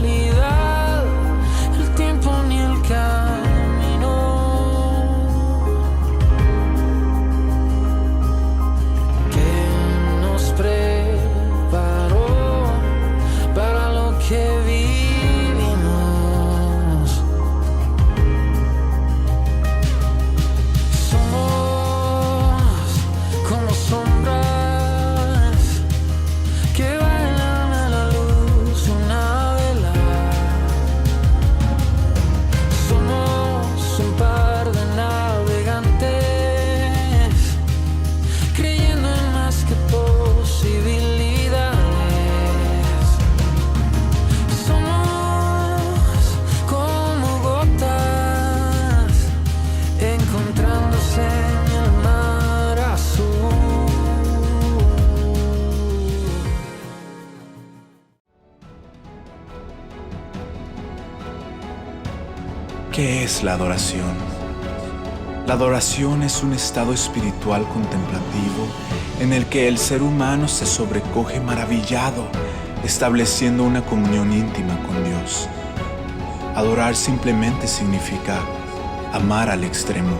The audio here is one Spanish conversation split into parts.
casualidad el tiempo ni el camino que nos preparó para lo que vivimos. Somos como sombras que bailan a la luz de una vela. Somos un par de navegantes creyendo en más que posibilidades. Somos como gotas encontrándose en el mar azul. ¿Qué es la adoración? La adoración es un estado espiritual contemplativo en el que el ser humano se sobrecoge maravillado, estableciendo una comunión íntima con Dios. Adorar simplemente significa amar al extremo.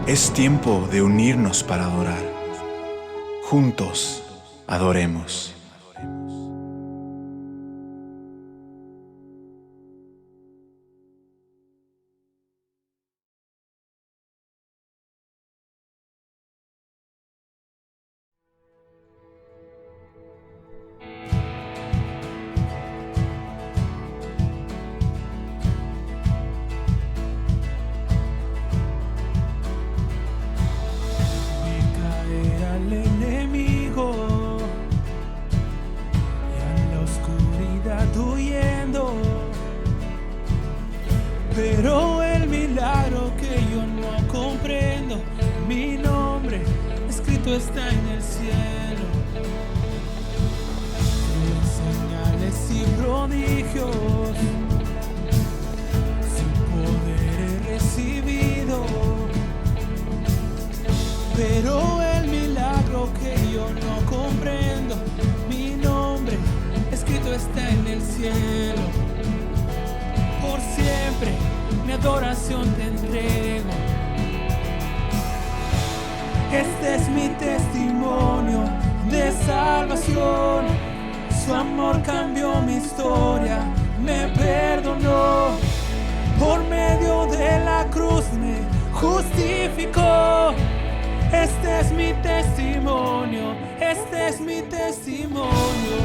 Es tiempo de unirnos para adorar. Juntos, adoremos. Vi caer al enemigo y a la oscuridad huyendo, pero el milagro que yo no comprendo, mi nombre escrito está en el cielo. Señales y prodigios, su poder he recibido. Pero el milagro que yo no comprendo, mi nombre escrito está en el cielo. Por siempre mi adoración te entrego. Este es mi testimonio de salvación. Su amor cambió mi historia, me perdonó. Por medio de la cruz me justificó. Este es mi testimonio, este es mi testimonio.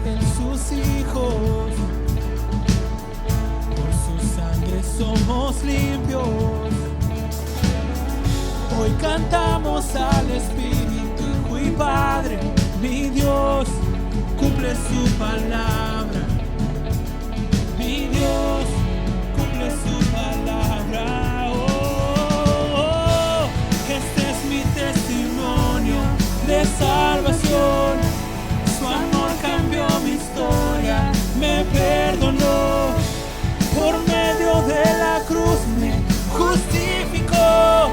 En sus hijos, por su sangre somos limpios. Hoy cantamos al Espíritu, Hijo y Padre, mi Dios cumple su palabra, mi Dios cumple su palabra. Oh, oh, oh. Este es mi testimonio de salvación. Su amor cambió mi historia, me perdonó. Por medio de la cruz me justificó.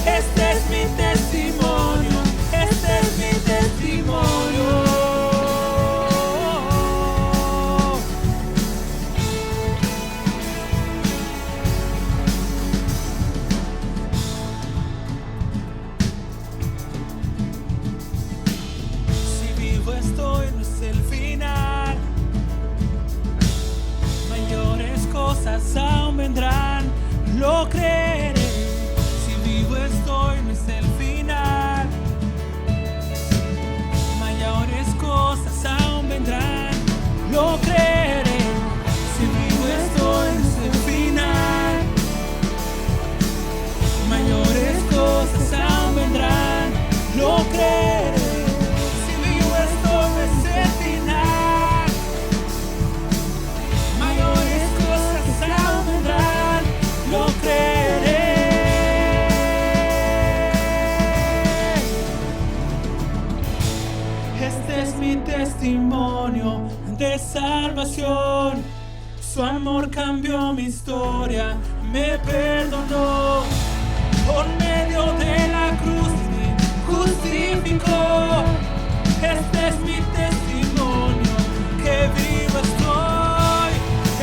Este es mi testimonio, este es mi testimonio. Si vivo estoy, no es el final. Mayores cosas aún vendrán, lo creeré. Si vivo estoy, no es el final. Mayores cosas aún vendrán, lo creeré. Si vivo estoy, no es el final. Mayores cosas aún vendrán, lo creeré. Si vivo estoy, no es el final. Mayores cosas aún vendrán, lo creeré. Este es mi testimonio de salvación. Su amor cambió mi historia, me perdonó. Por medio de la cruz me justificó. Este es mi testimonio, que vivo estoy.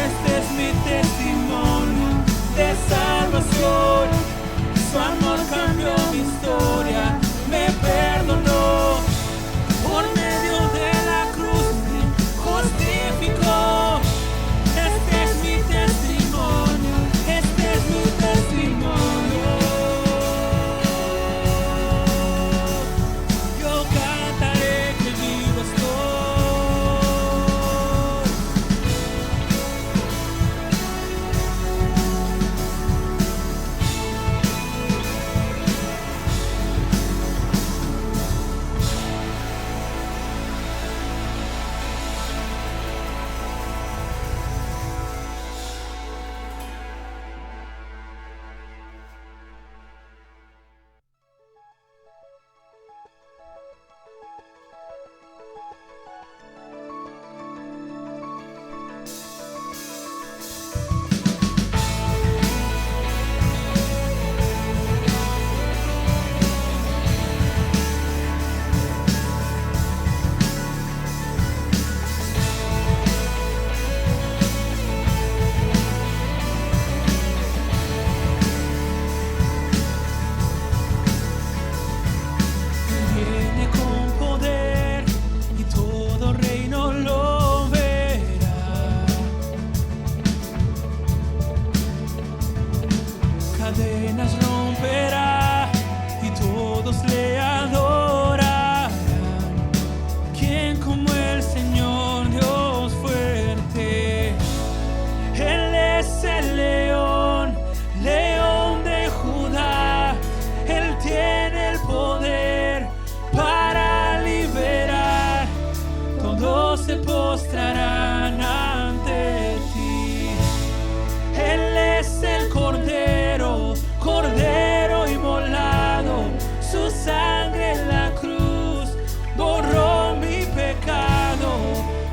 Este es mi testimonio de salvación. Su amor cambió mi historia, me perdonó. Por medio de la cruz me justificó. Este es mi testimonio, este es mi testimonio. Yo cantaré que vivo estoy. Viene con poder y todo reino lo verá. Cadenas romperá y todos le adorarán. ¿Quién como el Señor Dios fuerte? Él es el león, león de Judá. Él tiene el poder para liberar. Todos se postrarán ante ti. Él es el Cordero, Cordero inmolado. Su sangre en la cruz borró mi pecado.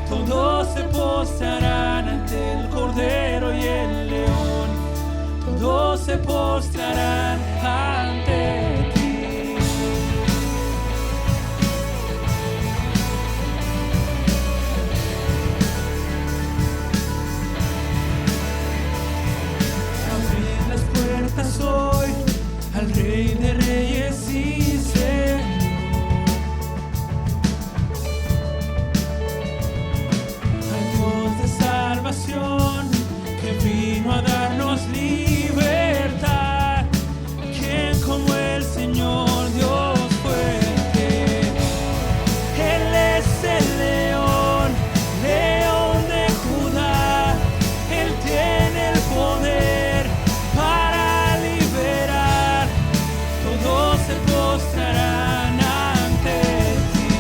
Todos se postrarán ante el Cordero y el León. Todos se postrarán ante ti. Abrid las puertas hoy al Rey de Reyes y Señor. Al Dios de salvación que vino a darnos libertad. ¿Quién como el Señor Dios fuerte? Él es el león, león de Judá. Él tiene el poder para liberar. Todos se postrarán ante ti.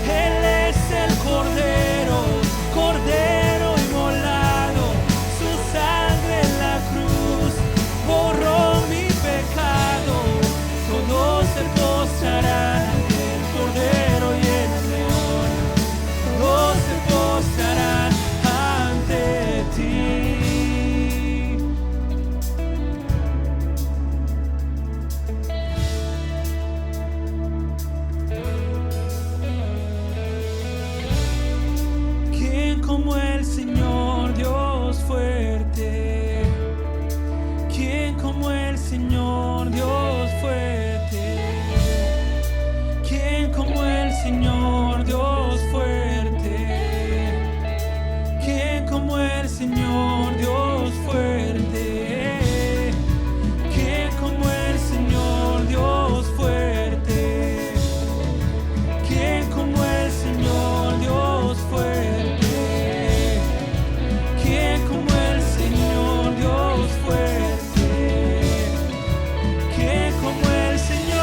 Él es el Cordero, Cordero inmolado. Su sangre en la cruz borró mi pecado. Todos se postrarán ante el Cordero y el León. Todos se postrarán ante ti. ¿Quién como el Señor Dios fuerte? ¿Quién como el Señor Dios fuerte? ¿Quién como el Señor Dios fuerte? ¿Quién como el Señor Dios fuerte? ¿Quién como el Señor Dios fuerte? ¿Quién como el Señor Dios fuerte? ¿Quién como el Señor Dios fuerte? ¿Quién como el Señor?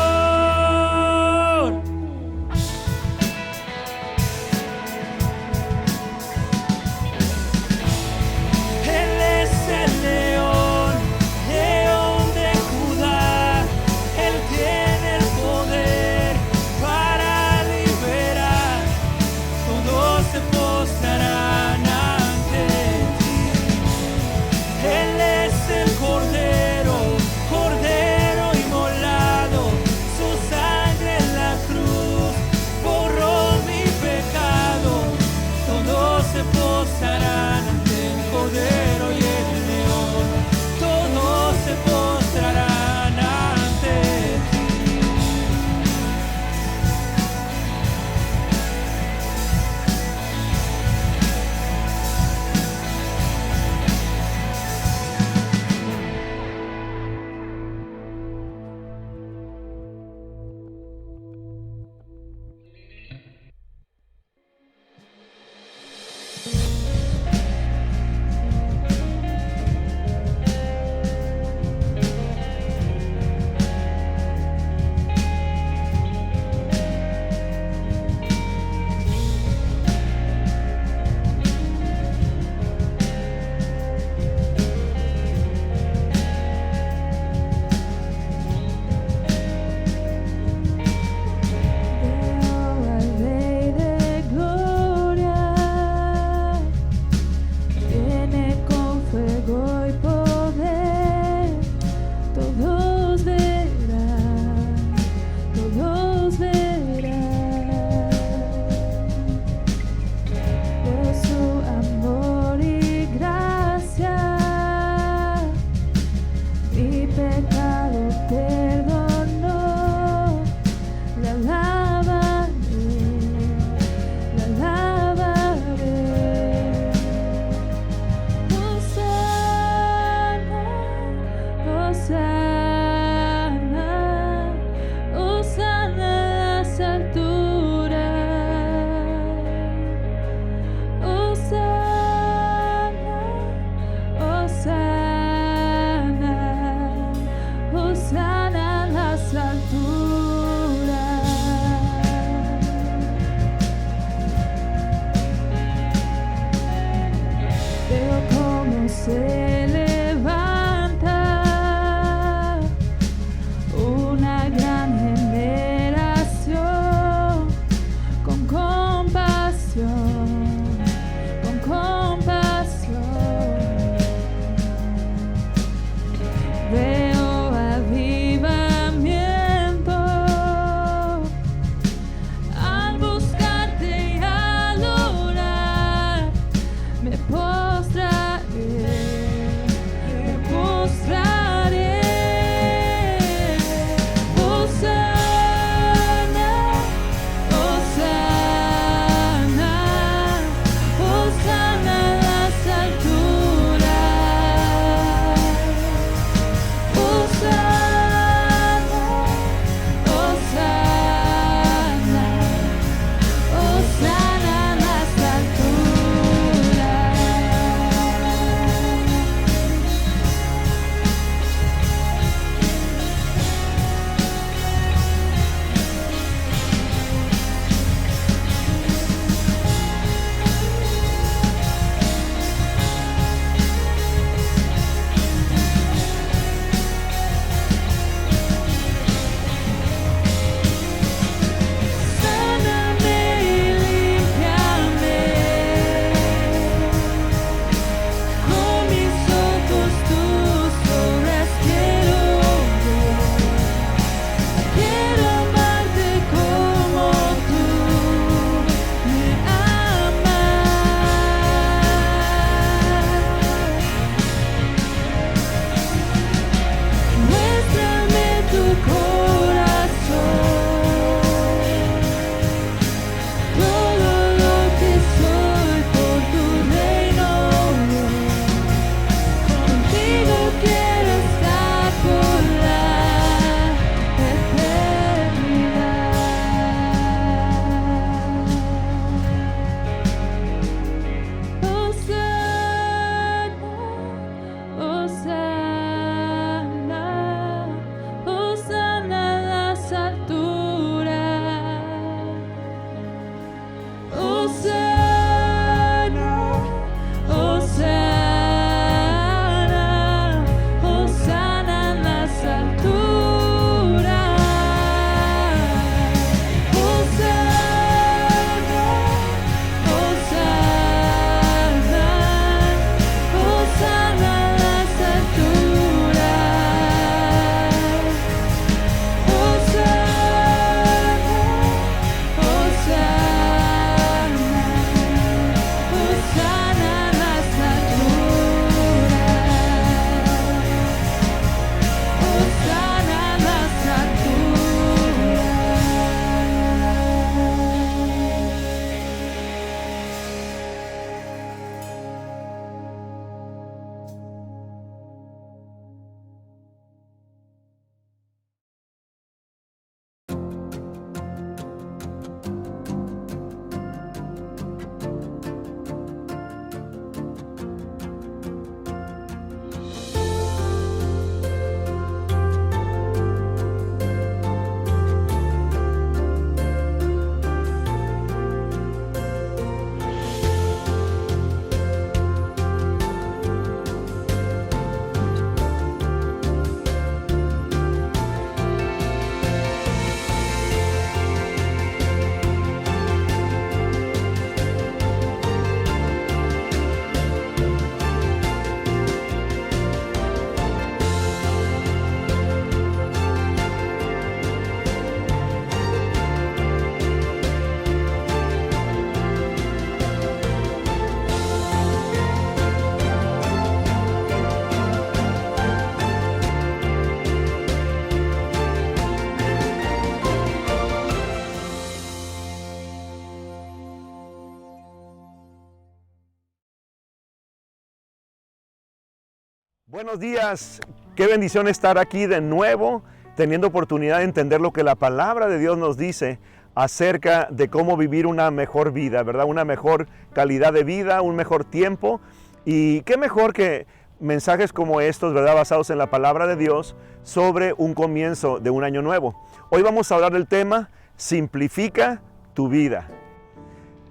se levanta una gran generación con compasión, con compasión. Veo avivamiento al buscarte y al orar. Me postraré, me postraré. Hosana, Hosana, Hosana en las alturas. Hosana, Hosana, Hosana en las alturas. Sáname y límpiame, con mis ojos tus obras quiero ver. Quiero amarte como tú me amas. Muéstrame tu corazón, todo lo que soy por tu reino. Contigo quiero estar por la eternidad. Hosana, Hosana, Hosana en las alturas. Hosana, Hosana, Hosana en las alturas. Hosana, Hosana, Hosana en las alturas. Buenos días, qué bendición estar aquí de nuevo, teniendo oportunidad de entender lo que la palabra de Dios nos dice acerca de cómo vivir una mejor vida, ¿verdad? Una mejor calidad de vida, un mejor tiempo. Y qué mejor que mensajes como estos, ¿verdad? Basados en la palabra de Dios sobre un comienzo de un año nuevo. Hoy vamos a hablar del tema, simplifica tu vida.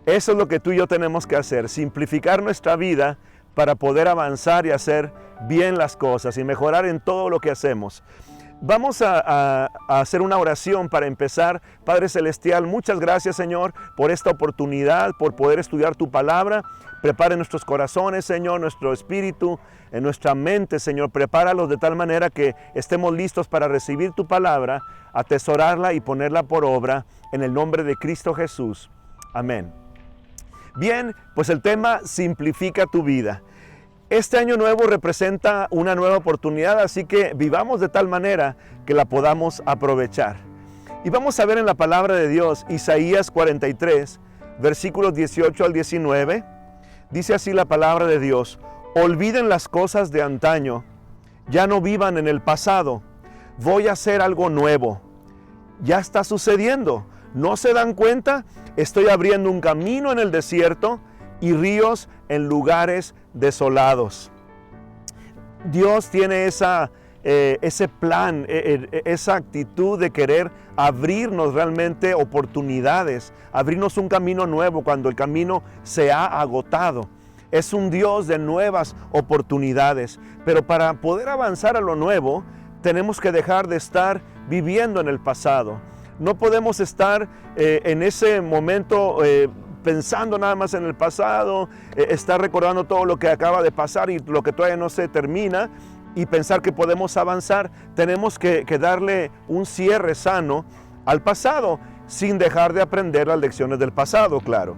Eso es lo que tú y yo tenemos que hacer, simplificar nuestra vida para poder avanzar y hacer bien las cosas y mejorar en todo lo que hacemos. Vamos a hacer una oración para empezar. Padre Celestial, muchas gracias, Señor, por esta oportunidad, por poder estudiar tu palabra. Prepare nuestros corazones, Señor, nuestro espíritu, en nuestra mente, Señor. Prepáralos de tal manera que estemos listos para recibir tu palabra, atesorarla y ponerla por obra en el nombre de Cristo Jesús. Amén. Bien, pues el tema simplifica tu vida. Este año nuevo representa una nueva oportunidad, así que vivamos de tal manera que la podamos aprovechar. Y vamos a ver en la palabra de Dios, Isaías 43, versículos 18 al 19. Dice así la palabra de Dios: olviden las cosas de antaño, ya no vivan en el pasado. Voy a hacer algo nuevo. Ya está sucediendo. ¿No se dan cuenta? Estoy abriendo un camino en el desierto y ríos en lugares desolados. Dios tiene ese plan, esa actitud de querer abrirnos realmente oportunidades, abrirnos un camino nuevo cuando el camino se ha agotado. Es un Dios de nuevas oportunidades, pero para poder avanzar a lo nuevo, tenemos que dejar de estar viviendo en el pasado. No podemos estar en ese momento pensando nada más en el pasado, estar recordando todo lo que acaba de pasar y lo que todavía no se termina y pensar que podemos avanzar. Tenemos que darle un cierre sano al pasado sin dejar de aprender las lecciones del pasado, claro.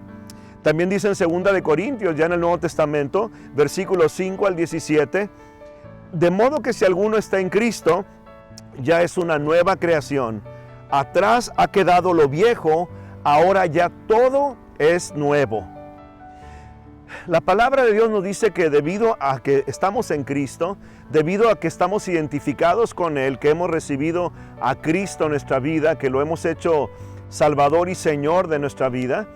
También dice en 2 de Corintios, ya en el Nuevo Testamento, versículos 5 al 17, de modo que si alguno está en Cristo, ya es una nueva creación. Atrás ha quedado lo viejo, ahora ya todo es nuevo. La palabra de Dios nos dice que debido a que estamos en Cristo, debido a que estamos identificados con Él, que hemos recibido a Cristo en nuestra vida, que lo hemos hecho Salvador y Señor de nuestra vida,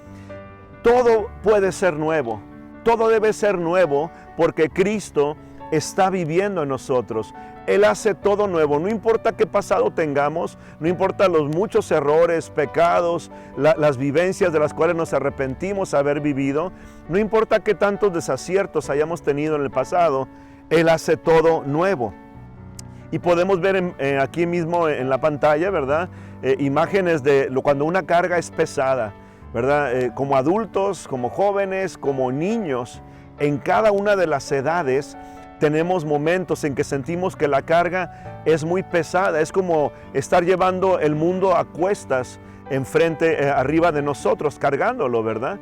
todo puede ser nuevo. Todo debe ser nuevo porque Cristo está viviendo en nosotros. Él hace todo nuevo, no importa qué pasado tengamos, no importa los muchos errores, pecados, las vivencias de las cuales nos arrepentimos haber vivido, no importa qué tantos desaciertos hayamos tenido en el pasado, Él hace todo nuevo. Y podemos ver aquí mismo en la pantalla, ¿verdad? Imágenes de cuando una carga es pesada, ¿verdad? Como adultos, como jóvenes, como niños, en cada una de las edades, tenemos momentos en que sentimos que la carga es muy pesada. Es como estar llevando el mundo a cuestas arriba de nosotros, cargándolo, ¿verdad?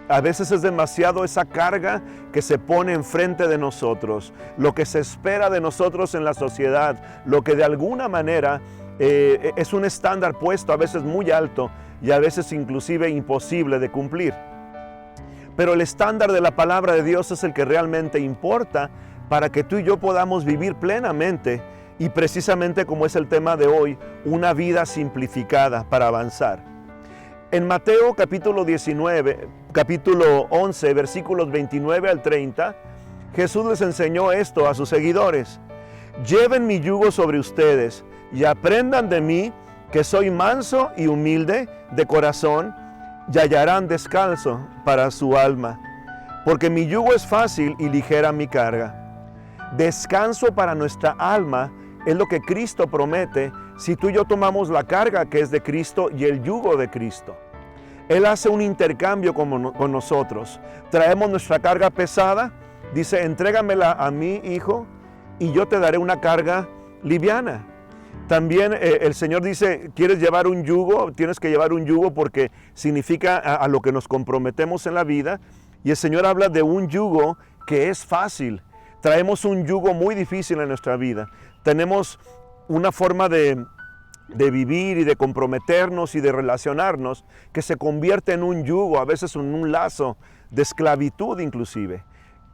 A veces es demasiado esa carga que se pone enfrente de nosotros. Lo que se espera de nosotros en la sociedad, lo que de alguna manera es un estándar puesto a veces muy alto y a veces inclusive imposible de cumplir. Pero el estándar de la palabra de Dios es el que realmente importa para que tú y yo podamos vivir plenamente y precisamente como es el tema de hoy, una vida simplificada para avanzar. En Mateo capítulo 11, versículos 29 al 30, Jesús les enseñó esto a sus seguidores: lleven mi yugo sobre ustedes y aprendan de mí, que soy manso y humilde de corazón, y hallarán descanso para su alma, porque mi yugo es fácil y ligera mi carga. Descanso para nuestra alma es lo que Cristo promete si tú y yo tomamos la carga que es de Cristo y el yugo de Cristo. Él hace un intercambio con nosotros. Traemos nuestra carga pesada, dice: entrégamela a mí, hijo, y yo te daré una carga liviana. También el Señor dice: ¿quieres llevar un yugo? Tienes que llevar un yugo porque significa a lo que nos comprometemos en la vida. Y el Señor habla de un yugo que es fácil. Traemos un yugo muy difícil en nuestra vida. Tenemos una forma de vivir y de comprometernos y de relacionarnos que se convierte en un yugo, a veces en un lazo de esclavitud inclusive.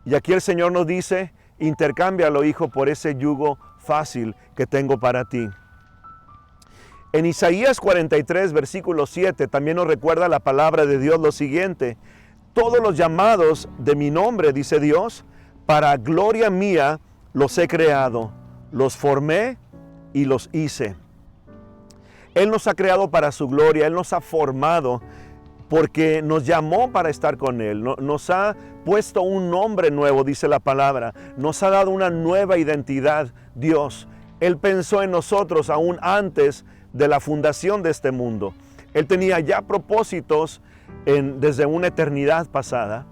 Y aquí el Señor nos dice: intercámbialo, hijo, por ese yugo fácil que tengo para ti. En Isaías 43, versículo 7, también nos recuerda la palabra de Dios lo siguiente: todos los llamados de mi nombre, dice Dios, para gloria mía los he creado, los formé y los hice. Él nos ha creado para su gloria, Él nos ha formado porque nos llamó para estar con Él, nos ha puesto un nombre nuevo, dice la palabra, nos ha dado una nueva identidad, Dios. Él pensó en nosotros aún antes de la fundación de este mundo. Él tenía ya propósitos desde una eternidad pasada,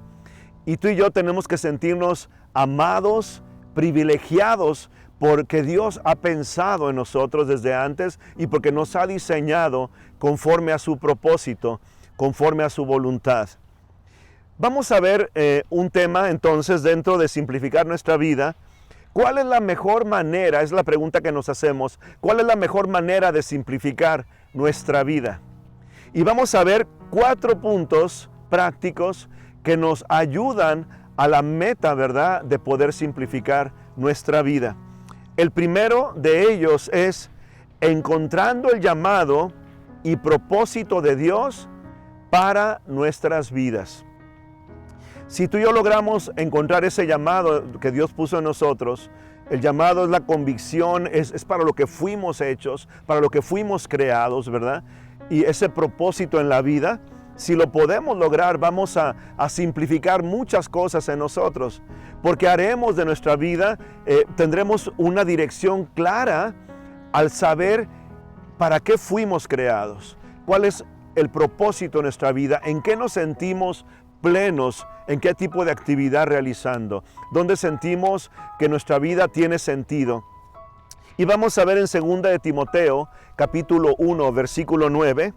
y tú y yo tenemos que sentirnos amados, privilegiados, porque Dios ha pensado en nosotros desde antes y porque nos ha diseñado conforme a su propósito, conforme a su voluntad. Vamos a ver un tema entonces dentro de simplificar nuestra vida. ¿Cuál es la mejor manera? Es la pregunta que nos hacemos. ¿Cuál es la mejor manera de simplificar nuestra vida? Y vamos a ver 4 puntos prácticos que nos ayudan a la meta, ¿verdad?, de poder simplificar nuestra vida. El primero de ellos es encontrando el llamado y propósito de Dios para nuestras vidas. Si tú y yo logramos encontrar ese llamado que Dios puso en nosotros, el llamado es la convicción, es para lo que fuimos hechos, para lo que fuimos creados, ¿verdad? Y ese propósito en la vida, si lo podemos lograr, vamos a simplificar muchas cosas en nosotros, porque haremos de nuestra vida, tendremos una dirección clara al saber para qué fuimos creados, cuál es el propósito de nuestra vida, en qué nos sentimos plenos, en qué tipo de actividad realizando, dónde sentimos que nuestra vida tiene sentido. Y vamos a ver en 2 de Timoteo, capítulo 1, versículo 9,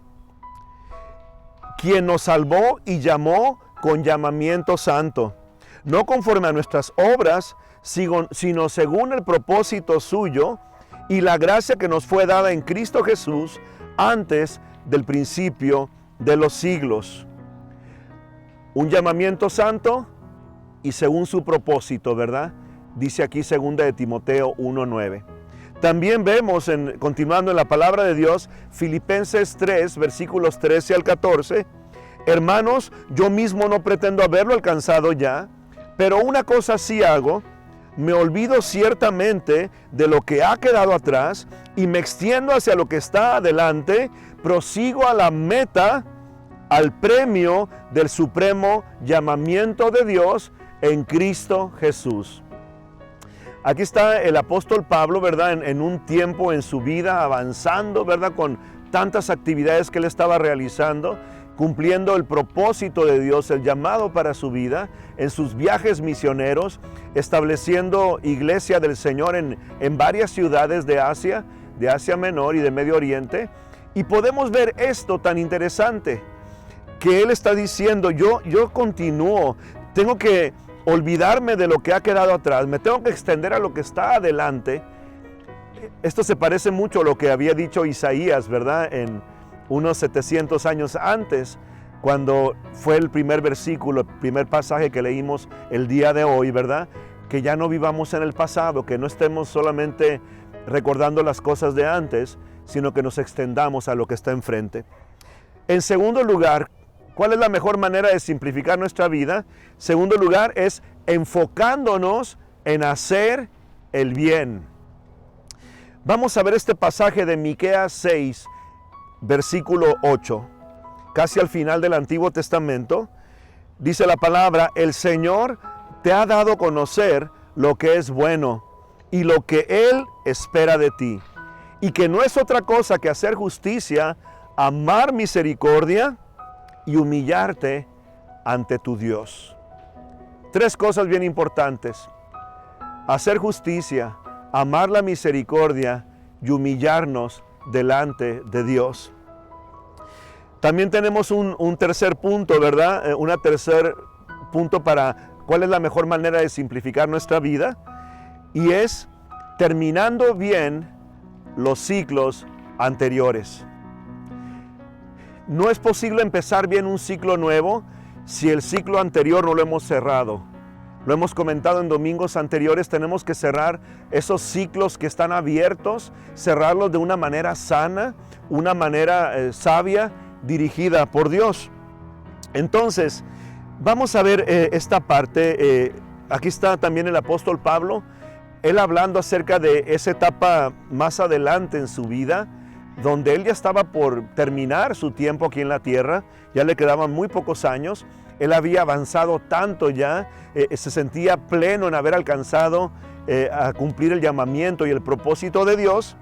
quien nos salvó y llamó con llamamiento santo, no conforme a nuestras obras, sino según el propósito suyo y la gracia que nos fue dada en Cristo Jesús antes del principio de los siglos. Un llamamiento santo y según su propósito, ¿verdad? Dice aquí 2 de Timoteo 1:9. También vemos, continuando en la palabra de Dios, Filipenses 3, versículos 13 al 14. Hermanos, yo mismo no pretendo haberlo alcanzado ya, pero una cosa sí hago, me olvido ciertamente de lo que ha quedado atrás y me extiendo hacia lo que está adelante, prosigo a la meta, al premio del supremo llamamiento de Dios en Cristo Jesús. Aquí está el apóstol Pablo, ¿verdad? En un tiempo en su vida avanzando, ¿verdad? Con tantas actividades que él estaba realizando, cumpliendo el propósito de Dios, el llamado para su vida, en sus viajes misioneros, estableciendo iglesia del Señor en varias ciudades de Asia Menor y de Medio Oriente. Y podemos ver esto tan interesante, que él está diciendo, yo continúo, tengo que olvidarme de lo que ha quedado atrás, me tengo que extender a lo que está adelante. Esto se parece mucho a lo que había dicho Isaías, ¿verdad? En unos 700 años antes, cuando fue el primer versículo, el primer pasaje que leímos el día de hoy, ¿verdad? Que ya no vivamos en el pasado, que no estemos solamente recordando las cosas de antes, sino que nos extendamos a lo que está enfrente. En segundo lugar, ¿cuál es la mejor manera de simplificar nuestra vida? Segundo lugar es enfocándonos en hacer el bien. Vamos a ver este pasaje de Miqueas 6, versículo 8, casi al final del Antiguo Testamento. Dice la palabra, el Señor te ha dado a conocer lo que es bueno y lo que Él espera de ti, y que no es otra cosa que hacer justicia, amar misericordia y humillarte ante tu Dios. 3 cosas bien importantes: hacer justicia, amar la misericordia y humillarnos delante de Dios. También tenemos un tercer punto, ¿verdad? Un tercer punto para cuál es la mejor manera de simplificar nuestra vida, y es terminando bien los ciclos anteriores. No es posible empezar bien un ciclo nuevo si el ciclo anterior no lo hemos cerrado. Lo hemos comentado en domingos anteriores, tenemos que cerrar esos ciclos que están abiertos, cerrarlos de una manera sana, una manera sabia, dirigida por Dios. Entonces, vamos a ver esta parte. Aquí está también el apóstol Pablo, él hablando acerca de esa etapa más adelante en su vida, donde él ya estaba por terminar su tiempo aquí en la tierra, ya le quedaban muy pocos años, él había avanzado tanto ya, se sentía pleno en haber alcanzado a cumplir el llamamiento y el propósito de Dios.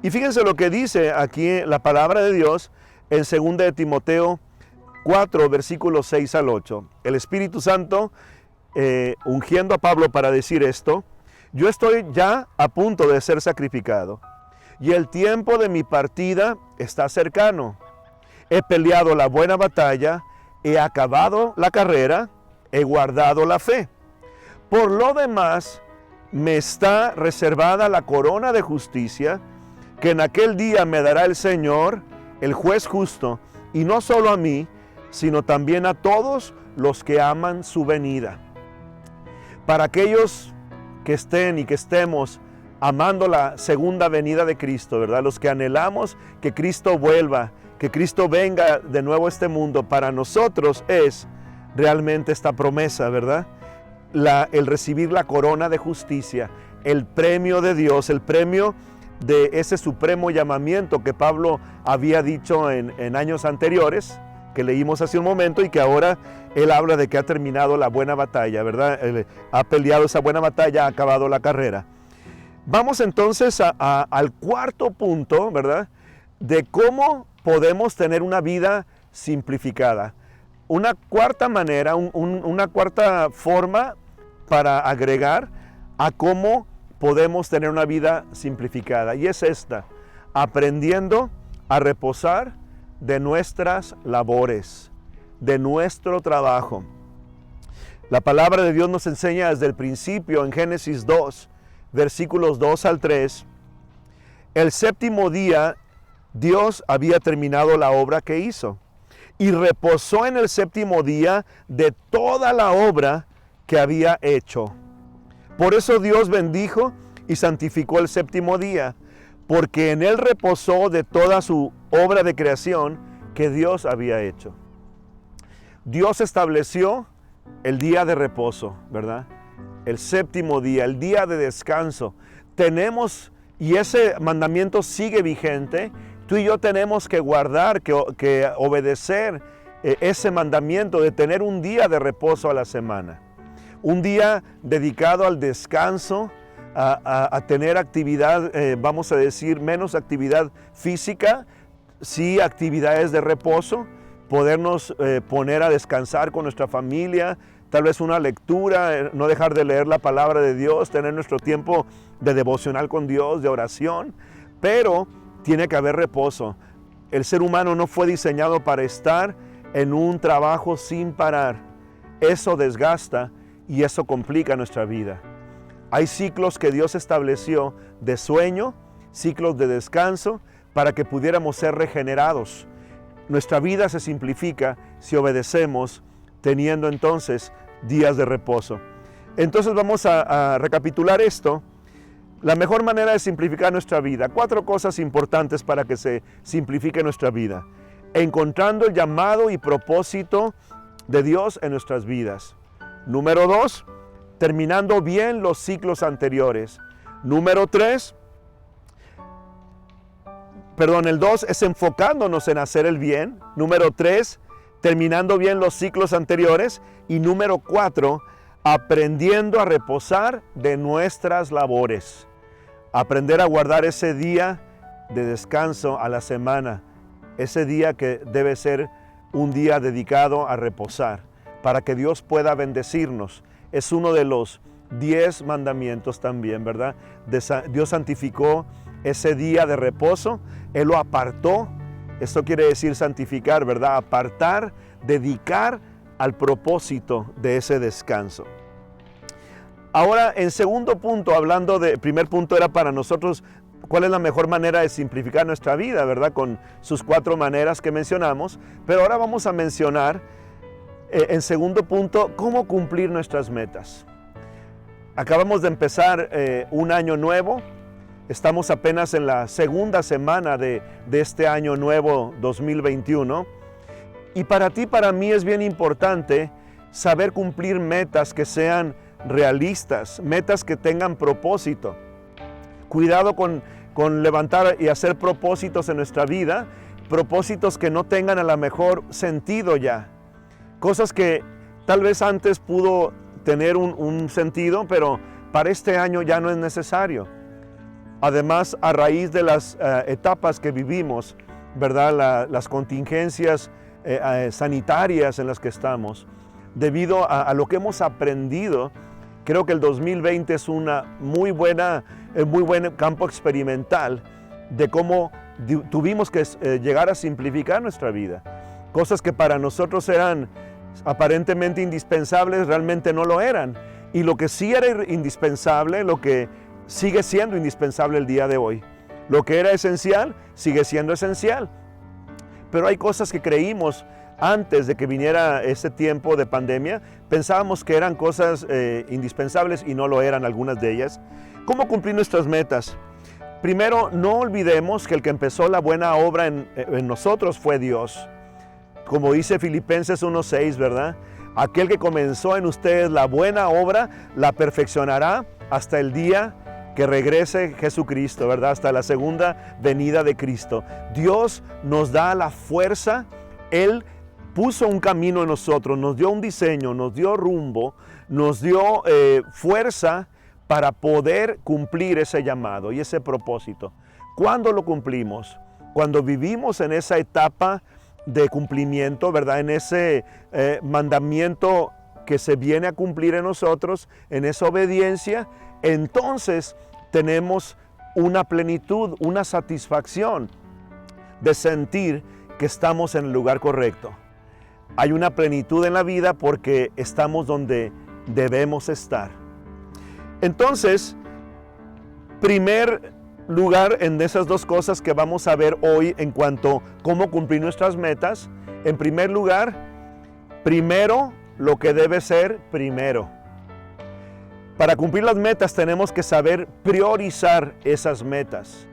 Y fíjense lo que dice aquí la palabra de Dios en 2 de Timoteo 4, versículos 6 al 8. El Espíritu Santo ungiendo a Pablo para decir esto: yo estoy ya a punto de ser sacrificado, y el tiempo de mi partida está cercano. He peleado la buena batalla, he acabado la carrera, he guardado la fe. Por lo demás, me está reservada la corona de justicia, que en aquel día me dará el Señor, el juez justo, y no solo a mí, sino también a todos los que aman su venida. Para aquellos que estén y que estemos amando la segunda venida de Cristo, ¿verdad? Los que anhelamos que Cristo vuelva, que Cristo venga de nuevo a este mundo, para nosotros es realmente esta promesa, ¿verdad? El recibir la corona de justicia, el premio de Dios, el premio de ese supremo llamamiento que Pablo había dicho en años anteriores, que leímos hace un momento, y que ahora él habla de que ha terminado la buena batalla, ¿verdad? Él ha peleado esa buena batalla, ha acabado la carrera. Vamos entonces al cuarto punto, ¿verdad? De cómo podemos tener una vida simplificada. Una cuarta manera, una cuarta forma para agregar a cómo podemos tener una vida simplificada. Y es esta: aprendiendo a reposar de nuestras labores, de nuestro trabajo. La palabra de Dios nos enseña desde el principio en Génesis 2, versículos 2 al 3, el séptimo día Dios había terminado la obra que hizo y reposó en el séptimo día de toda la obra que había hecho. Por eso Dios bendijo y santificó el séptimo día, porque en él reposó de toda su obra de creación que Dios había hecho. Dios estableció el día de reposo, ¿verdad? El séptimo día, el día de descanso. Tenemos, y ese mandamiento sigue vigente. Tú y yo tenemos que guardar, que obedecer ese mandamiento de tener un día de reposo a la semana. Un día dedicado al descanso, a tener actividad, vamos a decir, menos actividad física, sí actividades de reposo, podernos poner a descansar con nuestra familia, tal vez una lectura, no dejar de leer la palabra de Dios, tener nuestro tiempo de devocional con Dios, de oración, pero tiene que haber reposo. El ser humano no fue diseñado para estar en un trabajo sin parar. Eso desgasta y eso complica nuestra vida. Hay ciclos que Dios estableció de sueño, ciclos de descanso, para que pudiéramos ser regenerados. Nuestra vida se simplifica si obedecemos, teniendo entonces días de reposo. Entonces vamos a recapitular esto. La mejor manera de simplificar nuestra vida. 4 cosas importantes para que se simplifique nuestra vida. Encontrando el llamado y propósito de Dios en nuestras vidas. Número 2, terminando bien los ciclos anteriores. Número 3, el 2 es enfocándonos en hacer el bien. Número 3, terminando bien los ciclos anteriores. Y número 4, aprendiendo a reposar de nuestras labores. Aprender a guardar ese día de descanso a la semana. Ese día que debe ser un día dedicado a reposar, para que Dios pueda bendecirnos. Es uno de los 10 mandamientos también, ¿verdad? Dios santificó ese día de reposo, Él lo apartó. Esto quiere decir santificar, ¿verdad? Apartar, dedicar al propósito de ese descanso. Ahora, en segundo punto, hablando de, primer punto era para nosotros, ¿cuál es la mejor manera de simplificar nuestra vida, verdad? Con sus 4 maneras que mencionamos. Pero ahora vamos a mencionar, en segundo punto, cómo cumplir nuestras metas. Acabamos de empezar un año nuevo. Estamos apenas en la segunda semana de este año nuevo 2021. Y para ti, para mí es bien importante saber cumplir metas que sean realistas, metas que tengan propósito. Cuidado con con levantar y hacer propósitos en nuestra vida, propósitos que no tengan a lo mejor sentido ya. Cosas que tal vez antes pudo tener un sentido, pero para este año ya no es necesario. Además, a raíz de las etapas que vivimos, ¿verdad? Las contingencias sanitarias en las que estamos, debido a lo que hemos aprendido, creo que el 2020 es una muy buen campo experimental de cómo tuvimos que llegar a simplificar nuestra vida. Cosas que para nosotros eran aparentemente indispensables, realmente no lo eran. Y lo que sí era indispensable, lo que sigue siendo indispensable el día de hoy. Lo que era esencial, sigue siendo esencial. Pero hay cosas que creímos antes de que viniera este tiempo de pandemia, pensábamos que eran cosas indispensables y no lo eran algunas de ellas. ¿Cómo cumplir nuestras metas? Primero, no olvidemos que el que empezó la buena obra en nosotros fue Dios. Como dice Filipenses 1:6, ¿verdad? Aquel que comenzó en ustedes la buena obra, la perfeccionará hasta el día que regrese Jesucristo, ¿verdad? Hasta la segunda venida de Cristo. Dios nos da la fuerza, Él puso un camino en nosotros, nos dio un diseño, nos dio rumbo, nos dio fuerza para poder cumplir ese llamado y ese propósito. ¿Cuándo lo cumplimos? Cuando vivimos en esa etapa de cumplimiento, ¿verdad? En ese mandamiento que se viene a cumplir en nosotros, en esa obediencia, entonces tenemos una plenitud, una satisfacción de sentir que estamos en el lugar correcto. Hay una plenitud en la vida porque estamos donde debemos estar. Entonces, primer lugar en esas dos cosas que vamos a ver hoy en cuanto a cómo cumplir nuestras metas. En primer lugar, primero lo que debe ser primero. Para cumplir las metas tenemos que saber priorizar esas metas.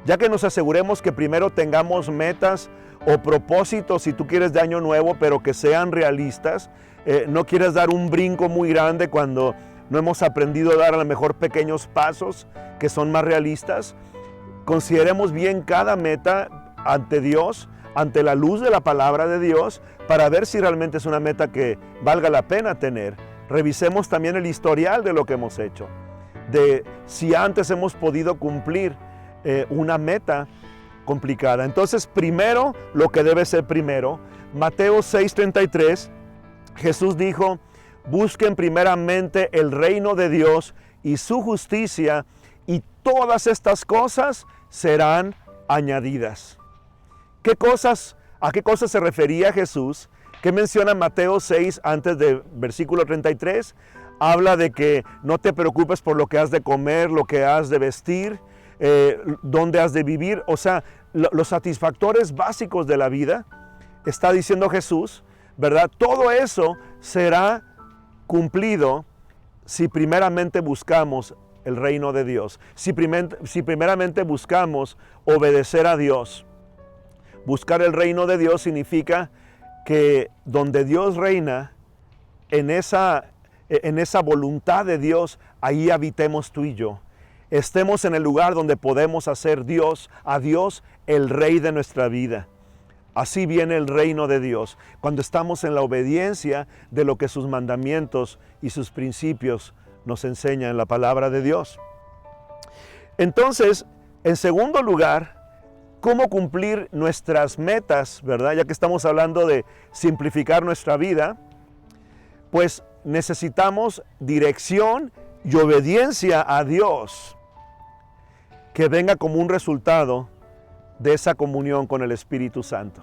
Ya que nos aseguremos que primero tengamos metas o propósitos, si tú quieres, de año nuevo, pero que sean realistas. No quieres dar un brinco muy grande cuando no hemos aprendido a dar a lo mejor pequeños pasos que son más realistas. Consideremos bien cada meta ante Dios, ante la luz de la palabra de Dios, para ver si realmente es una meta que valga la pena tener. Revisemos también el historial de lo que hemos hecho, de si antes hemos podido cumplir una meta complicada. Entonces, primero, lo que debe ser primero. Mateo 6:33, Jesús dijo: busquen primeramente el reino de Dios y su justicia, y todas estas cosas serán añadidas. ¿A qué cosas se refería Jesús? ¿Qué menciona Mateo 6 antes del versículo 33? Habla de que no te preocupes por lo que has de comer, lo que has de vestir, dónde has de vivir. O sea, los satisfactores básicos de la vida, está diciendo Jesús, ¿verdad? Todo eso será cumplido si primeramente buscamos el reino de Dios, si primeramente buscamos obedecer a Dios. Buscar el reino de Dios significa que donde Dios reina, en esa voluntad de Dios, ahí habitemos tú y yo. Estemos en el lugar donde podemos hacer a Dios el rey de nuestra vida. Así viene el reino de Dios, cuando estamos en la obediencia de lo que sus mandamientos y sus principios nos enseñan en la palabra de Dios. Entonces, en segundo lugar, ¿cómo cumplir nuestras metas, verdad? Ya que estamos hablando de simplificar nuestra vida, pues necesitamos dirección y obediencia a Dios, que venga como un resultado de esa comunión con el Espíritu Santo.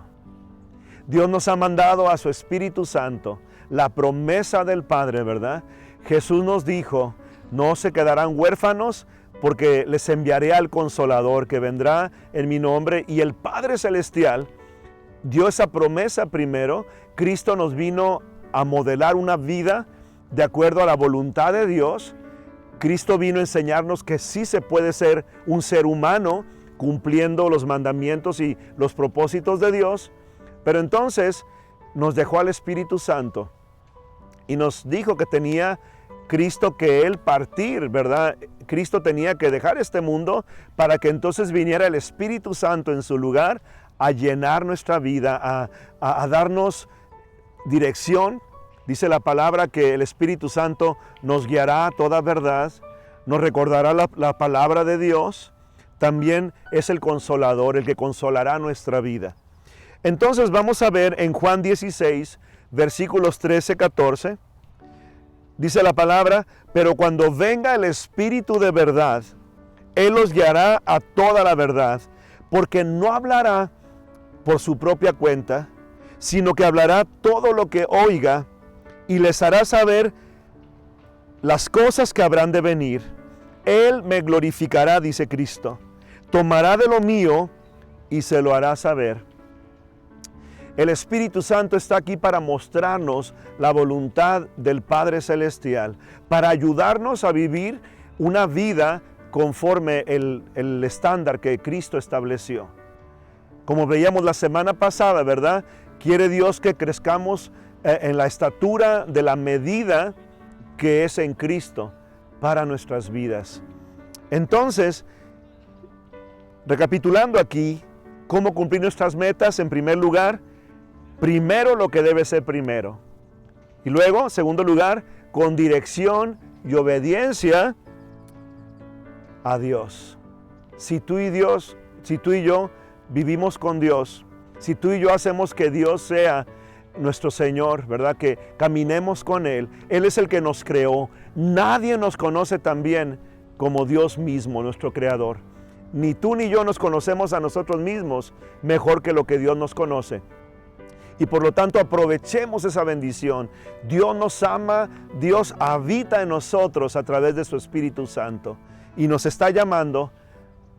Dios nos ha mandado a su Espíritu Santo, la promesa del Padre, ¿verdad? Jesús nos dijo: no se quedarán huérfanos, porque les enviaré al Consolador que vendrá en mi nombre. Y el Padre Celestial dio esa promesa primero. Cristo nos vino a modelar una vida de acuerdo a la voluntad de Dios. Cristo vino a enseñarnos que sí se puede ser un ser humano cumpliendo los mandamientos y los propósitos de Dios. Pero entonces nos dejó al Espíritu Santo y nos dijo que tenía Cristo que Él partir, ¿verdad? Cristo tenía que dejar este mundo para que entonces viniera el Espíritu Santo en su lugar a llenar nuestra vida, a darnos dirección. Dice la palabra que el Espíritu Santo nos guiará a toda verdad, nos recordará la palabra de Dios. También es el Consolador, el que consolará nuestra vida. Entonces vamos a ver en Juan 16, versículos 13-14. Dice la palabra: pero cuando venga el Espíritu de verdad, Él los guiará a toda la verdad, porque no hablará por su propia cuenta, sino que hablará todo lo que oiga y les hará saber las cosas que habrán de venir. Él me glorificará, dice Cristo. Tomará de lo mío y se lo hará saber. El Espíritu Santo está aquí para mostrarnos la voluntad del Padre Celestial, para ayudarnos a vivir una vida conforme el estándar que Cristo estableció. Como veíamos la semana pasada, ¿verdad? Quiere Dios que crezcamos en la estatura de la medida que es en Cristo para nuestras vidas. Entonces, recapitulando aquí, ¿cómo cumplir nuestras metas? En primer lugar, primero lo que debe ser primero. Y luego, en segundo lugar, con dirección y obediencia a Dios. Si tú y yo vivimos con Dios, si tú y yo hacemos que Dios sea nuestro Señor, ¿verdad? Que caminemos con Él. Él es el que nos creó. Nadie nos conoce tan bien como Dios mismo, nuestro Creador. Ni tú ni yo nos conocemos a nosotros mismos mejor que lo que Dios nos conoce. Y por lo tanto aprovechemos esa bendición. Dios nos ama, Dios habita en nosotros a través de su Espíritu Santo. Y nos está llamando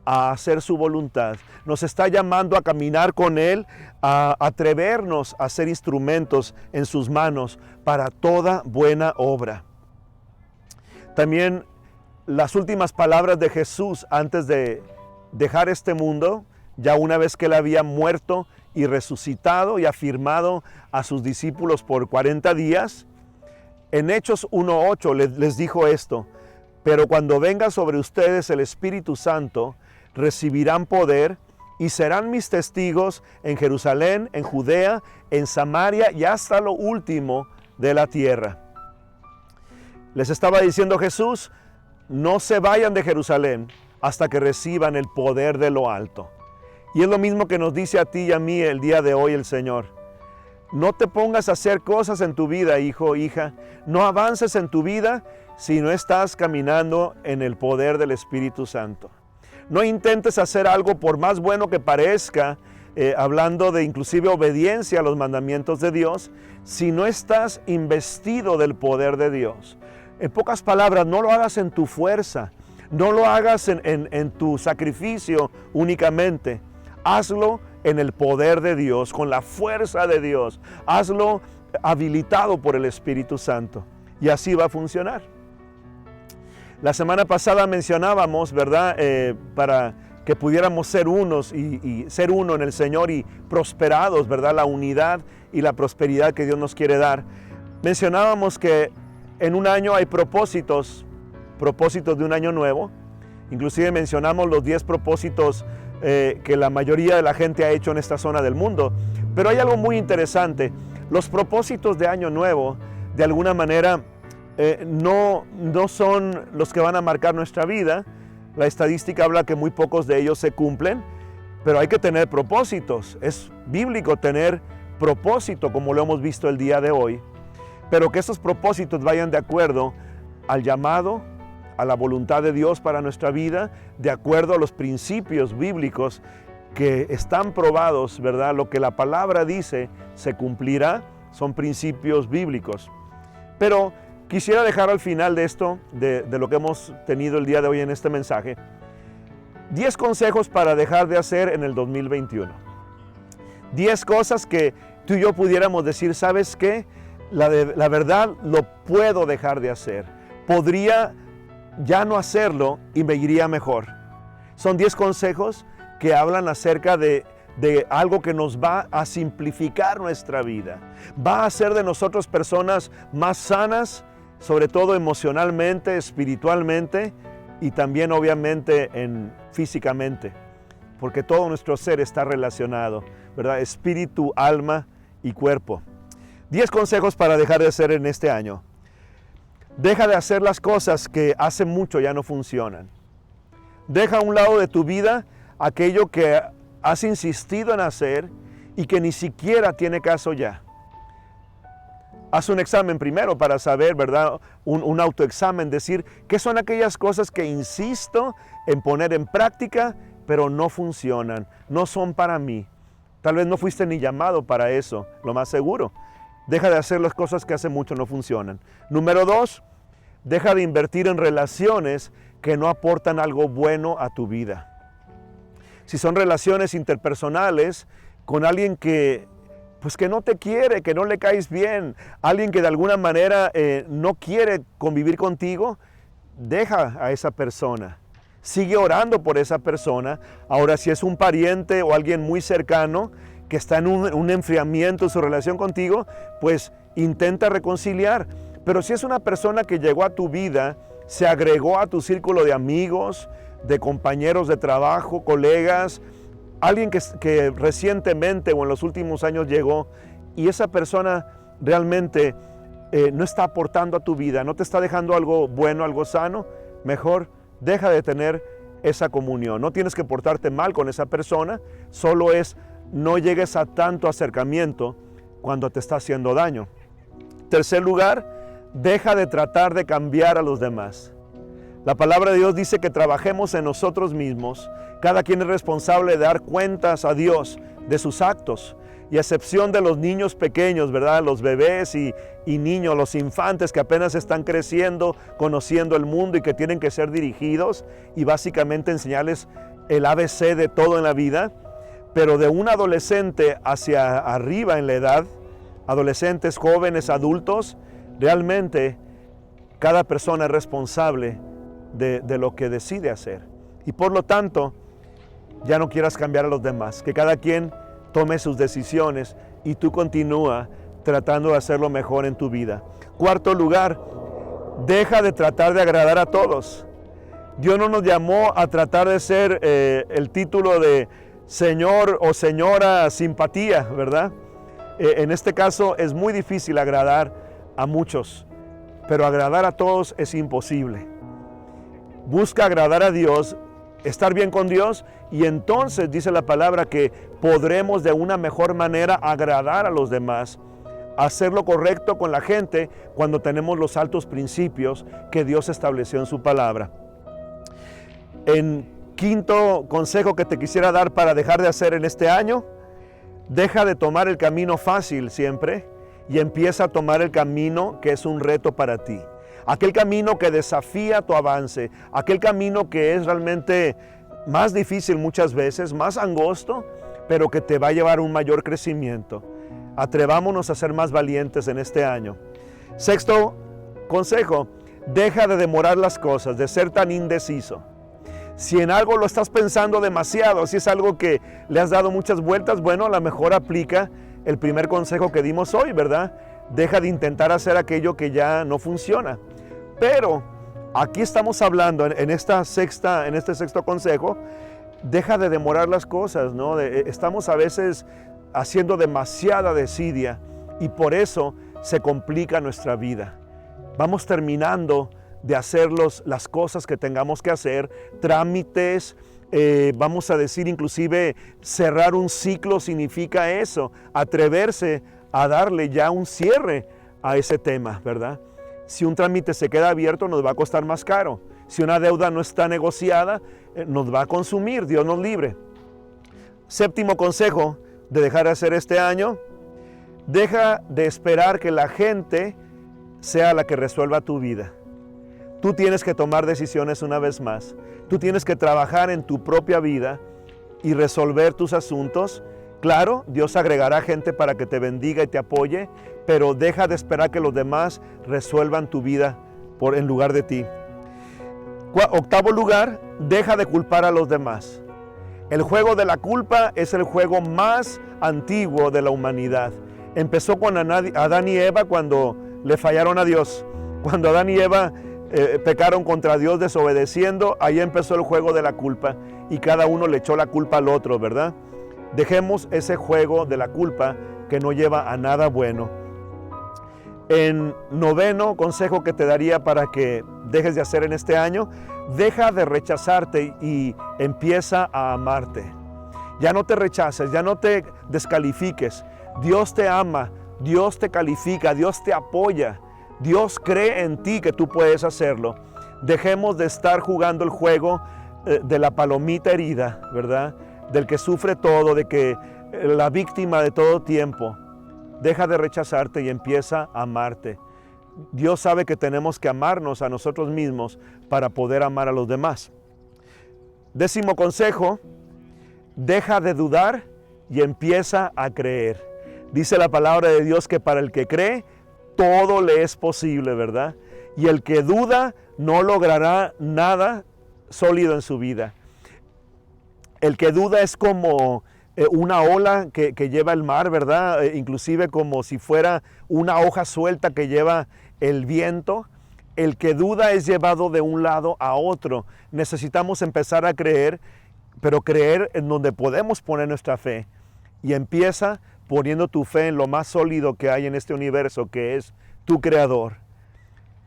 a hacer su voluntad. Nos está llamando a caminar con Él, a atrevernos a ser instrumentos en sus manos para toda buena obra. También las últimas palabras de Jesús antes de dejar este mundo, ya una vez que Él había muerto y resucitado y afirmado a sus discípulos por 40 días, en Hechos 1:8 les dijo esto: pero cuando venga sobre ustedes el Espíritu Santo, recibirán poder y serán mis testigos en Jerusalén, en Judea, en Samaria y hasta lo último de la tierra. Les estaba diciendo Jesús: no se vayan de Jerusalén hasta que reciban el poder de lo alto. Y es lo mismo que nos dice a ti y a mí el día de hoy el Señor. No te pongas a hacer cosas en tu vida, hijo, hija. No avances en tu vida si no estás caminando en el poder del Espíritu Santo. No intentes hacer algo por más bueno que parezca, hablando de inclusive obediencia a los mandamientos de Dios, si no estás investido del poder de Dios. En pocas palabras, no lo hagas en tu fuerza, no lo hagas en tu sacrificio únicamente. Hazlo en el poder de Dios, con la fuerza de Dios. Hazlo habilitado por el Espíritu Santo. Y así va a funcionar. La semana pasada mencionábamos, ¿verdad? Para que pudiéramos ser unos y ser uno en el Señor y prosperados, ¿verdad? La unidad y la prosperidad que Dios nos quiere dar. Mencionábamos que en un año hay propósitos de un año nuevo. Inclusive mencionamos los 10 propósitos que la mayoría de la gente ha hecho en esta zona del mundo. Pero hay algo muy interesante. Los propósitos de año nuevo, de alguna manera, no son los que van a marcar nuestra vida. La estadística habla que muy pocos de ellos se cumplen, pero hay que tener propósitos. Es bíblico tener propósito, como lo hemos visto el día de hoy, pero que esos propósitos vayan de acuerdo al llamado, a la voluntad de Dios para nuestra vida, de acuerdo a los principios bíblicos que están probados, ¿verdad? Lo que la palabra dice se cumplirá, son principios bíblicos. Pero quisiera dejar al final de esto, de lo que hemos tenido el día de hoy en este mensaje, 10 consejos para dejar de hacer en el 2021. 10 cosas que tú y yo pudiéramos decir, ¿sabes qué? La verdad lo puedo dejar de hacer. Podría ya no hacerlo y me iría mejor. Son 10 consejos que hablan acerca de algo que nos va a simplificar nuestra vida. Va a hacer de nosotros personas más sanas, sobre todo emocionalmente, espiritualmente, y también obviamente físicamente, porque todo nuestro ser está relacionado, ¿verdad? Espíritu, alma y cuerpo. 10 consejos para dejar de hacer en este año. Deja de hacer las cosas que hace mucho ya no funcionan. Deja a un lado de tu vida aquello que has insistido en hacer y que ni siquiera tiene caso ya. Haz un examen primero para saber, ¿verdad? Un autoexamen, decir qué son aquellas cosas que insisto en poner en práctica, pero no funcionan, no son para mí. Tal vez no fuiste ni llamado para eso, lo más seguro. Deja de hacer las cosas que hace mucho no funcionan. Número 2, deja de invertir en relaciones que no aportan algo bueno a tu vida. Si son relaciones interpersonales con alguien que no te quiere, que no le caes bien, alguien que de alguna manera no quiere convivir contigo, deja a esa persona. Sigue orando por esa persona. Ahora, si es un pariente o alguien muy cercano que está en un enfriamiento en su relación contigo, pues intenta reconciliar. Pero si es una persona que llegó a tu vida, se agregó a tu círculo de amigos, de compañeros de trabajo, colegas, alguien que recientemente o en los últimos años llegó y esa persona realmente no está aportando a tu vida, no te está dejando algo bueno, algo sano, mejor deja de tener esa comunión. No tienes que portarte mal con esa persona, solo es no llegues a tanto acercamiento cuando te está haciendo daño. Tercer lugar, deja de tratar de cambiar a los demás. La palabra de Dios dice que trabajemos en nosotros mismos. Cada quien es responsable de dar cuentas a Dios de sus actos. Y a excepción de los niños pequeños, ¿verdad? Los bebés y niños, los infantes que apenas están creciendo, conociendo el mundo y que tienen que ser dirigidos y básicamente enseñarles el ABC de todo en la vida. Pero de un adolescente hacia arriba en la edad, adolescentes, jóvenes, adultos, realmente cada persona es responsable de lo que decide hacer. Y por lo tanto, ya no quieras cambiar a los demás, que cada quien tome sus decisiones y tú continúa tratando de hacerlo mejor en tu vida. Cuarto lugar, deja de tratar de agradar a todos. Dios no nos llamó a tratar de ser el título de señor o señora simpatía, ¿verdad? En este caso es muy difícil agradar a muchos, pero agradar a todos es imposible. Busca agradar a Dios, estar bien con Dios y entonces dice la palabra que podremos de una mejor manera agradar a los demás, hacer lo correcto con la gente cuando tenemos los altos principios que Dios estableció en su palabra. En quinto consejo que te quisiera dar para dejar de hacer en este año, deja de tomar el camino fácil siempre y empieza a tomar el camino que es un reto para ti. Aquel camino que desafía tu avance, aquel camino que es realmente más difícil muchas veces, más angosto, pero que te va a llevar a un mayor crecimiento. Atrevámonos a ser más valientes en este año. Sexto consejo, deja de demorar las cosas, de ser tan indeciso. Si en algo lo estás pensando demasiado, si es algo que le has dado muchas vueltas, bueno, a lo mejor aplica el primer consejo que dimos hoy, ¿verdad? Deja de intentar hacer aquello que ya no funciona. Pero aquí estamos hablando en este sexto consejo, deja de demorar las cosas, ¿no? Estamos a veces haciendo demasiada desidia y por eso se complica nuestra vida. Vamos terminando de hacer las cosas que tengamos que hacer, trámites, vamos a decir inclusive cerrar un ciclo significa eso, atreverse a darle ya un cierre a ese tema, ¿verdad? Si un trámite se queda abierto nos va a costar más caro, si una deuda no está negociada nos va a consumir, Dios nos libre. Séptimo consejo de dejar de hacer este año, deja de esperar que la gente sea la que resuelva tu vida. Tú tienes que tomar decisiones una vez más. Tú tienes que trabajar en tu propia vida y resolver tus asuntos. Claro, Dios agregará gente para que te bendiga y te apoye, pero deja de esperar que los demás resuelvan tu vida en lugar de ti. Octavo lugar, deja de culpar a los demás. El juego de la culpa es el juego más antiguo de la humanidad. Empezó con Adán y Eva cuando le fallaron a Dios. Cuando Adán y Eva pecaron contra Dios desobedeciendo, ahí empezó el juego de la culpa y cada uno le echó la culpa al otro, ¿verdad? Dejemos ese juego de la culpa que no lleva a nada bueno. En noveno consejo que te daría para que dejes de hacer en este año, deja de rechazarte y empieza a amarte. Ya no te rechaces, ya no te descalifiques. Dios te ama, Dios te califica, Dios te apoya. Dios cree en ti que tú puedes hacerlo. Dejemos de estar jugando el juego de la palomita herida, ¿verdad? Del que sufre todo, de que la víctima de todo tiempo. Deja de rechazarte y empieza a amarte. Dios sabe que tenemos que amarnos a nosotros mismos para poder amar a los demás. Décimo consejo, deja de dudar y empieza a creer. Dice la palabra de Dios que para el que cree, todo le es posible, ¿verdad? Y el que duda no logrará nada sólido en su vida. El que duda es como una ola que lleva el mar, ¿verdad? Inclusive como si fuera una hoja suelta que lleva el viento. El que duda es llevado de un lado a otro. Necesitamos empezar a creer, pero creer en donde podemos poner nuestra fe. Y empieza poniendo tu fe en lo más sólido que hay en este universo, que es tu Creador.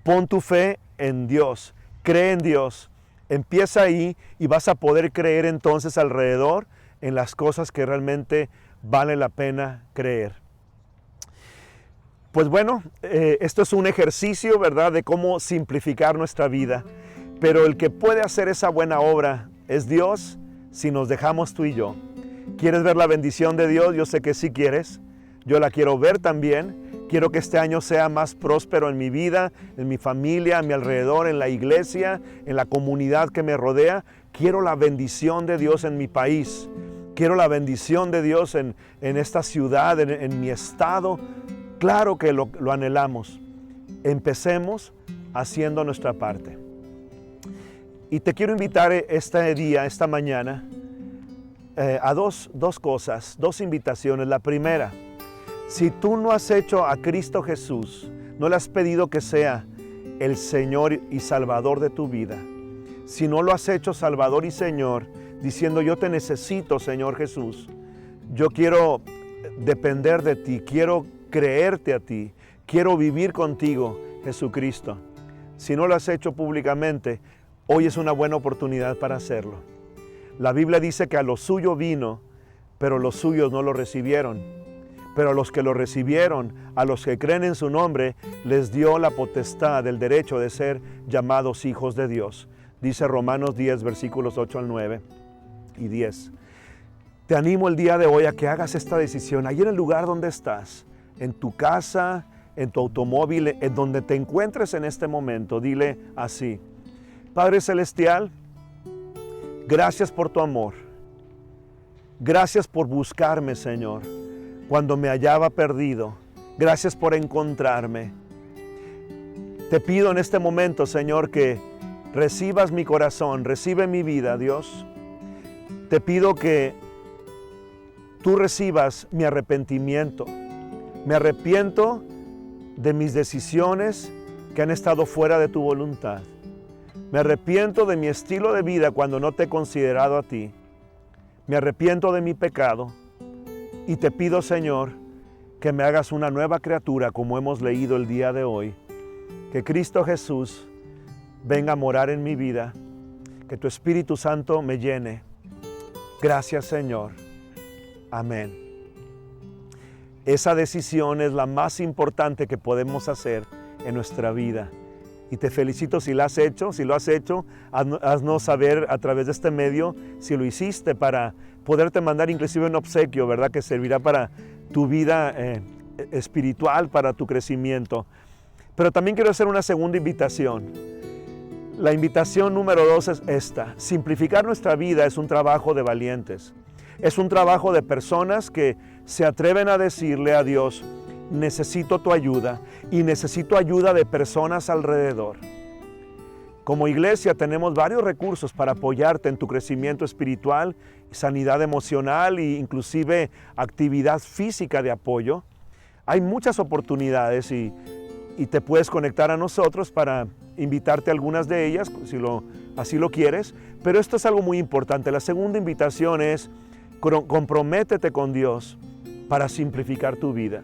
Pon tu fe en Dios, cree en Dios. Empieza ahí y vas a poder creer entonces alrededor en las cosas que realmente vale la pena creer. Pues bueno, esto es un ejercicio, ¿verdad?, de cómo simplificar nuestra vida. Pero el que puede hacer esa buena obra es Dios si nos dejamos tú y yo. ¿Quieres ver la bendición de Dios? Yo sé que sí quieres. Yo la quiero ver también. Quiero que este año sea más próspero en mi vida, en mi familia, a mi alrededor, en la iglesia, en la comunidad que me rodea. Quiero la bendición de Dios en mi país. Quiero la bendición de Dios en esta ciudad, en mi estado. Claro que lo anhelamos. Empecemos haciendo nuestra parte. Y te quiero invitar este día, esta mañana, a dos cosas, dos invitaciones. La primera, si tú no has hecho a Cristo Jesús, no le has pedido que sea el Señor y Salvador de tu vida, si no lo has hecho Salvador y Señor, diciendo yo te necesito, Señor Jesús, yo quiero depender de ti, quiero creerte a ti, quiero vivir contigo, Jesucristo. Si no lo has hecho públicamente, hoy es una buena oportunidad para hacerlo. La Biblia dice que a lo suyo vino, pero los suyos no lo recibieron. Pero a los que lo recibieron, a los que creen en su nombre, les dio la potestad, el derecho de ser llamados hijos de Dios. Dice Romanos 10, versículos 8 al 9 y 10. Te animo el día de hoy a que hagas esta decisión, ahí en el lugar donde estás, en tu casa, en tu automóvil, en donde te encuentres en este momento. Dile así: Padre Celestial, gracias por tu amor. Gracias por buscarme, Señor, cuando me hallaba perdido. Gracias por encontrarme. Te pido en este momento, Señor, que recibas mi corazón, recibe mi vida, Dios. Te pido que tú recibas mi arrepentimiento. Me arrepiento de mis decisiones que han estado fuera de tu voluntad. Me arrepiento de mi estilo de vida cuando no te he considerado a ti. Me arrepiento de mi pecado y te pido, Señor, que me hagas una nueva criatura como hemos leído el día de hoy. Que Cristo Jesús venga a morar en mi vida, que tu Espíritu Santo me llene. Gracias, Señor. Amén. Esa decisión es la más importante que podemos hacer en nuestra vida. Y te felicito si lo has hecho. Si lo has hecho, haznos saber a través de este medio si lo hiciste, para poderte mandar inclusive un obsequio, ¿verdad?, que servirá para tu vida espiritual, para tu crecimiento. Pero también quiero hacer una segunda invitación. La invitación número 2 es esta: simplificar nuestra vida es un trabajo de valientes. Es un trabajo de personas que se atreven a decirle a Dios: necesito tu ayuda, y necesito ayuda de personas alrededor. Como iglesia tenemos varios recursos para apoyarte en tu crecimiento espiritual, sanidad emocional e inclusive actividad física de apoyo. Hay muchas oportunidades y te puedes conectar a nosotros para invitarte a algunas de ellas, si así lo quieres, pero esto es algo muy importante. La segunda invitación es: comprométete con Dios para simplificar tu vida.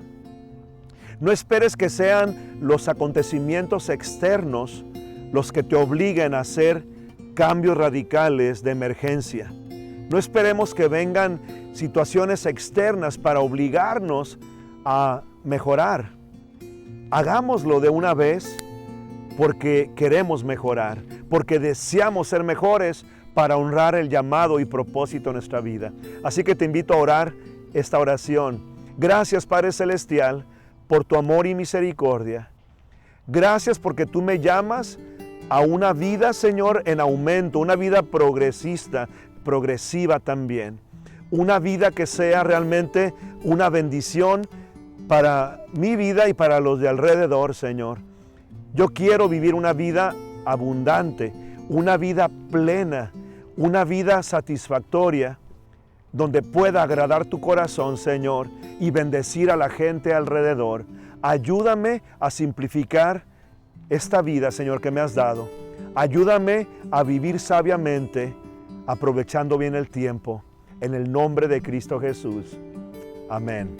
No esperes que sean los acontecimientos externos los que te obliguen a hacer cambios radicales de emergencia. No esperemos que vengan situaciones externas para obligarnos a mejorar. Hagámoslo de una vez porque queremos mejorar, porque deseamos ser mejores para honrar el llamado y propósito de nuestra vida. Así que te invito a orar esta oración. Gracias, Padre Celestial, por tu amor y misericordia. Gracias porque tú me llamas a una vida, Señor, en aumento, una vida progresiva también. Una vida que sea realmente una bendición para mi vida y para los de alrededor, Señor. Yo quiero vivir una vida abundante, una vida plena, una vida satisfactoria, donde pueda agradar tu corazón, Señor, y bendecir a la gente alrededor. Ayúdame a simplificar esta vida, Señor, que me has dado. Ayúdame a vivir sabiamente, aprovechando bien el tiempo. En el nombre de Cristo Jesús. Amén.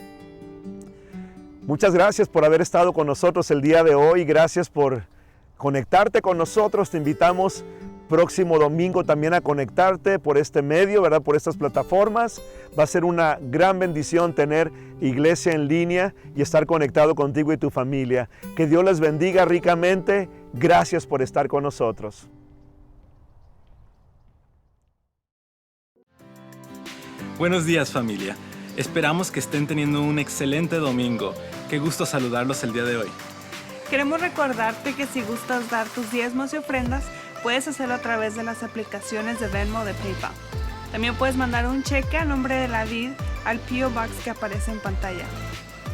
Muchas gracias por haber estado con nosotros el día de hoy. Gracias por conectarte con nosotros. Te invitamos próximo domingo también a conectarte por este medio, ¿verdad? Por estas plataformas. Va a ser una gran bendición tener iglesia en línea y estar conectado contigo y tu familia. Que Dios les bendiga ricamente. Gracias por estar con nosotros. Buenos días, familia. Esperamos que estén teniendo un excelente domingo. Qué gusto saludarlos el día de hoy. Queremos recordarte que si gustas dar tus diezmos y ofrendas, puedes hacerlo a través de las aplicaciones de Venmo o de PayPal. También puedes mandar un cheque a nombre de la vid al P.O. Box que aparece en pantalla.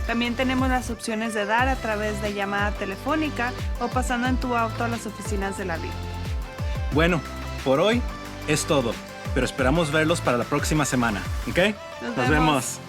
También tenemos las opciones de dar a través de llamada telefónica o pasando en tu auto a las oficinas de la vid. Bueno, por hoy es todo, pero esperamos verlos para la próxima semana, ¿ok? Nos vemos.